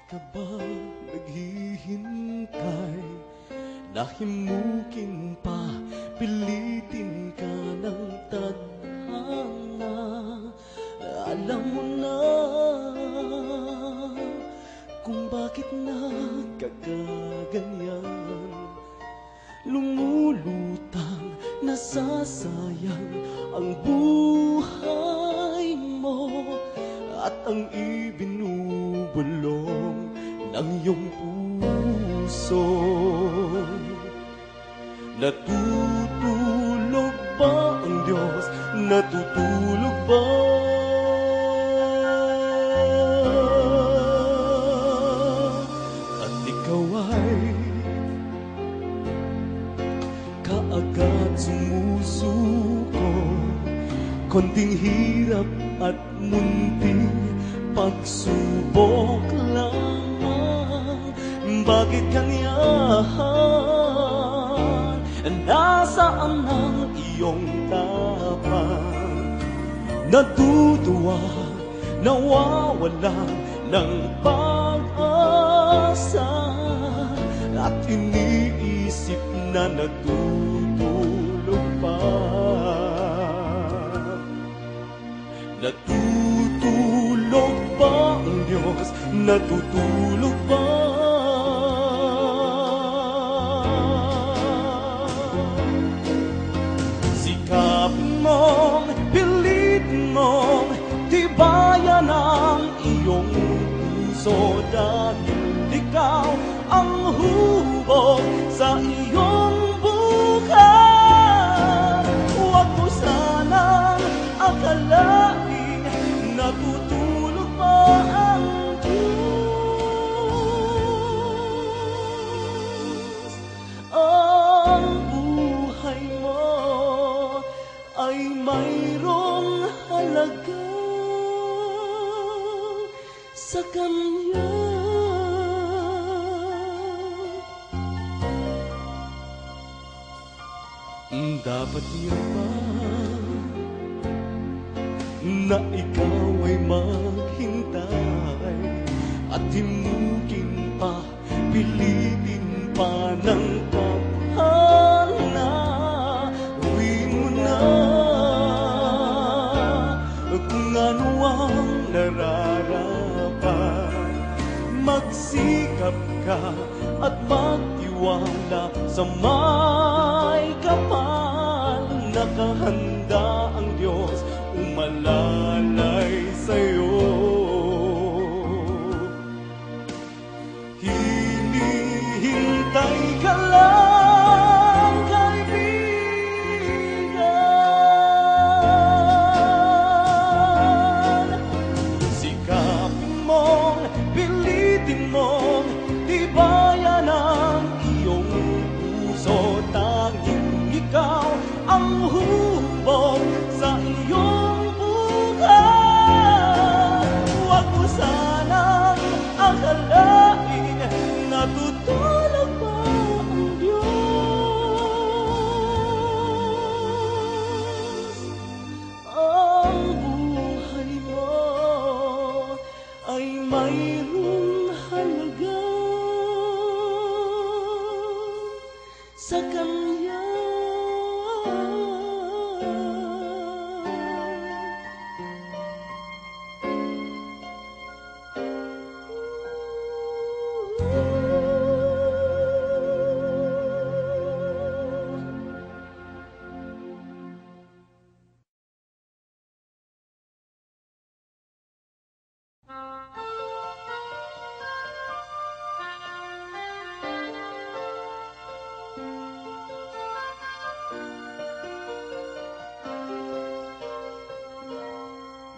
ka ba naghihintay? Nahimukin pa, pilitin ka ng tadhana. Alam mo na kung bakit nagkakaganyan. Lumulutang, nasasayang ang buhay mo at ang ibinubulong ng iyong puso. Natutulog ba ang Diyos? Natutulog ba? At ikaw ay kaagad sumusuko, konting hirap at munting pagsubok lamang. Bakit ganyan? Nasaan ang iyong tapang? Natutuwa, nawawalan ng pag-asa, at iniisip na natutulog pa. Natutulog ba ang Diyos? Natutulog ba? Sikapin mong, pilitin mong tibayan ang iyong puso, dahil ikaw ang hubog sa iyong buhay. Huwag mo sanang akalain natutulog pa ang Diyos. Ang buhay mo ay mayroong halaga sa Kanya. Dapat niya ba na ikaw ay maghintay at himukin pa, pilitin pa ng tadhana? Gawin mo na kung ano ang nararapat. Magsikap ka at magtiwala sa may kapal. Nakahanda ang Diyos umalalay sa'yo. Hinihintay ka lang, kaibigan. Sikapin mong, pilitin mong tibayan ang iyong puso, tanging ikaw ang hubog sa iyong buhay. Huwag mo sanang akalain natutulog pa ang Diyos. Ang buhay mo ay mayroong halaga sa Kanya.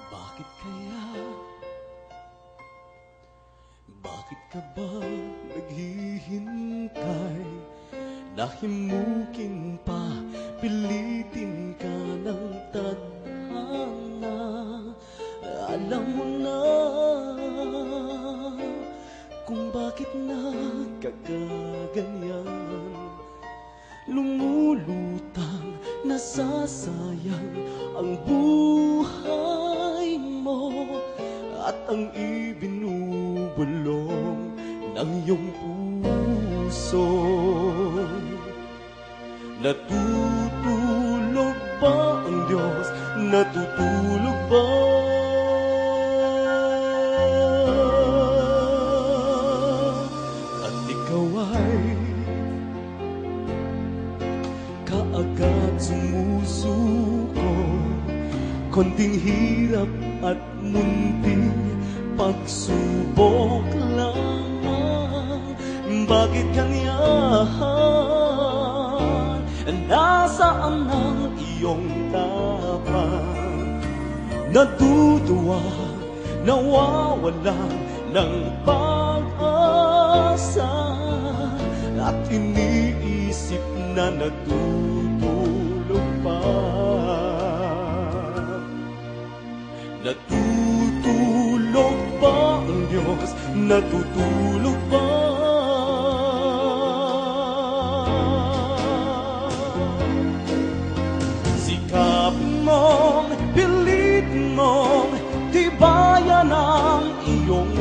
Bakit kaya? Bakit ka ba naghihintay? Nahimukin pa, pilitin ka ng tadhana. Alam mo na kung bakit nagkakaganyan. Lumulutang, nasasayang ang buhay mo at ang ibinubulong ng iyong puso. Natutulog ba ang Diyos? Natutulog ba? At ikaw ay kaagad sumusuko, konting hirap at munting pagsubok lamang. Bakit ganyan? Nasaan ang iyong tapang? Natutuwa, nawawalan ng pag-asa, at iniisip na natutulog pa. Natutulog ba ang Diyos? Natutulog ba? Sikapin mong, pilitin mong tibayan ang iyong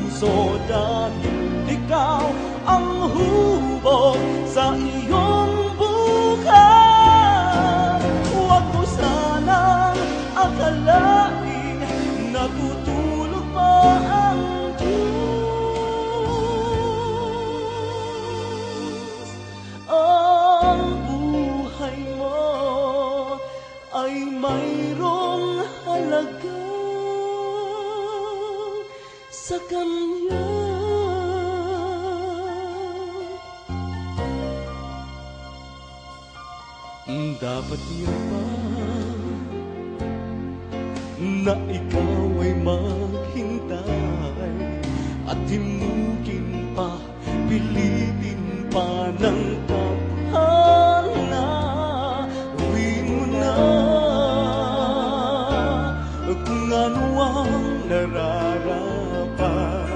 puso, dahil ikaw ang hubog sa iyong buhay. Huwag mo sanang akalain natutulog pa ang Diyos. Ang buhay mo ay mayroong halaga sa Kanya. Dapat niya ba na ikaw ay maghintay at himugin pa, pilitin pa ng tadhana? Gawin mo na kung ano ang nararapat.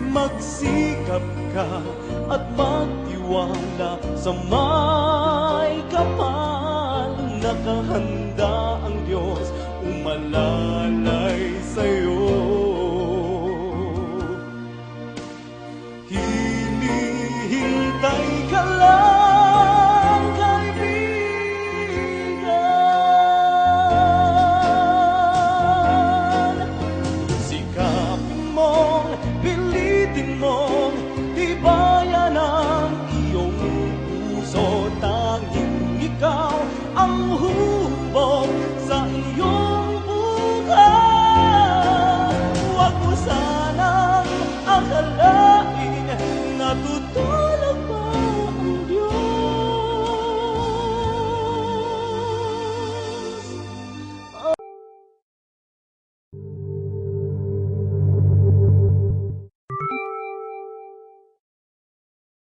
Magsikap ka at magtiwala sa may kapal. Nakahanda ang Diyos umalalay sa'yo.